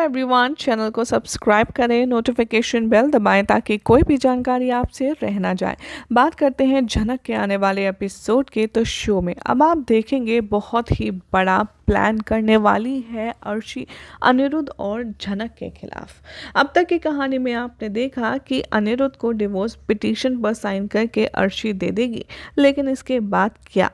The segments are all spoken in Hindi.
एवरीवन, चैनल को सब्सक्राइब करें, नोटिफिकेशन बेल दबाएं ताकि कोई भी जानकारी आपसे रह ना जाए। बात करते हैं झनक के आने वाले एपिसोड के। तो शो में अब आप देखेंगे बहुत ही बड़ा प्लान करने वाली है अर्शी अनिरुद्ध और झनक के खिलाफ। अब तक की कहानी में आपने देखा कि अनिरुद्ध को डिवोर्स पिटीशन पर साइन करके अर्शी दे देगी, लेकिन इसके बाद क्या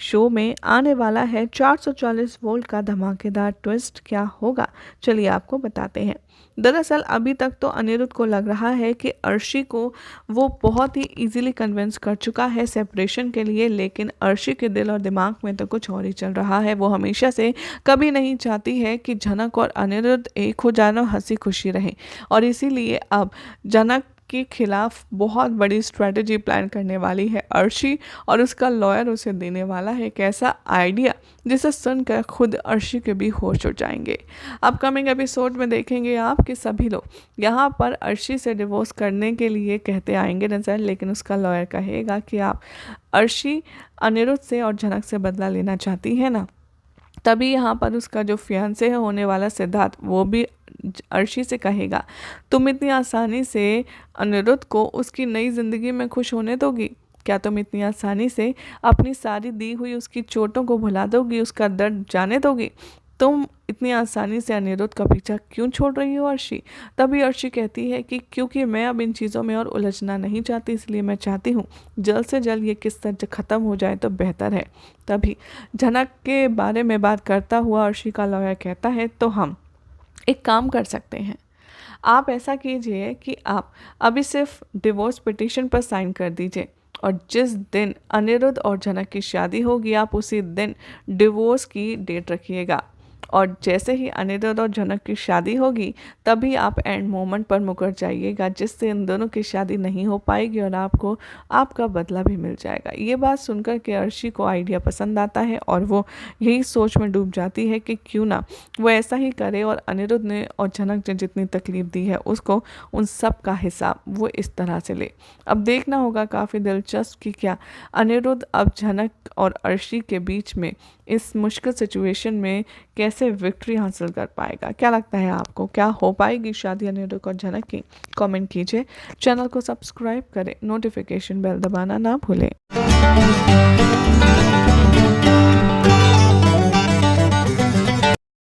शो में आने वाला है 440 वोल्ट का धमाकेदार ट्विस्ट? क्या होगा, चलिए आपको बताते हैं। दरअसल अभी तक तो अनिरुद्ध को लग रहा है कि अर्शी को वो बहुत ही इजीली कन्विंस कर चुका है सेपरेशन के लिए, लेकिन अर्शी के दिल और दिमाग में तो कुछ और ही चल रहा है। वो हमेशा से कभी नहीं चाहती है कि झनक और अनिरुद्ध एक हो जाना, हंसी खुशी रहे, और इसीलिए अब झनक के खिलाफ बहुत बड़ी स्ट्रेटजी प्लान करने वाली है अर्शी, और उसका लॉयर उसे देने वाला है एक ऐसा आइडिया जिसे सुनकर खुद अर्शी के भी होश उड़ जाएंगे। अपकमिंग एपिसोड में देखेंगे आप कि सभी लोग यहाँ पर अर्शी से डिवोर्स करने के लिए कहते आएंगे नजर, लेकिन उसका लॉयर कहेगा कि आप अर्शी अनिरुद्ध से और झनक से बदला लेना चाहती है ना। तभी यहाँ पर उसका जो फियांसे है होने वाला सिद्धार्थ, वो भी अर्शी से कहेगा, तुम इतनी आसानी से अनिरुद्ध को उसकी नई ज़िंदगी में खुश होने दोगी? क्या तुम इतनी आसानी से अपनी सारी दी हुई उसकी चोटों को भुला दोगी, उसका दर्द जाने दोगी? तुम इतनी आसानी से अनिरुद्ध का पीछा क्यों छोड़ रही हो अर्शी? तभी अर्शी कहती है कि क्योंकि मैं अब इन चीज़ों में और उलझना नहीं चाहती, इसलिए मैं चाहती हूँ जल्द से जल्द ये किस्सा ख़त्म हो जाए तो बेहतर है। तभी झनक के बारे में बात करता हुआ अर्शी का लॉयर कहता है, तो हम एक काम कर सकते हैं, आप ऐसा कीजिए कि आप अभी सिर्फ डिवोर्स पिटीशन पर साइन कर दीजिए, और जिस दिन अनिरुद्ध और झनक की शादी होगी आप उसी दिन डिवोर्स की डेट रखिएगा, और जैसे ही अनिरुद्ध और झनक की शादी होगी तभी आप एंड मोमेंट पर मुकर जाइएगा, जिससे इन दोनों की शादी नहीं हो पाएगी और आपको आपका बदला भी मिल जाएगा। ये बात सुनकर के अर्शी को आइडिया पसंद आता है और वो यही सोच में डूब जाती है कि क्यों ना वो ऐसा ही करे, और अनिरुद्ध ने और झनक ने जितनी तकलीफ दी है उसको उन सब का हिसाब वो इस तरह से ले। अब देखना होगा काफ़ी दिलचस्प कि क्या अनिरुद्ध अब झनक और अर्शी के बीच में इस मुश्किल सिचुएशन में कैसे विक्ट्री हासिल कर पाएगा। क्या लगता है आपको, क्या हो पाएगी शादी अनिरुद्ध और झनक की? कमेंट कीजिए, चैनल को सब्सक्राइब करें, नोटिफिकेशन बेल दबाना ना भूलें।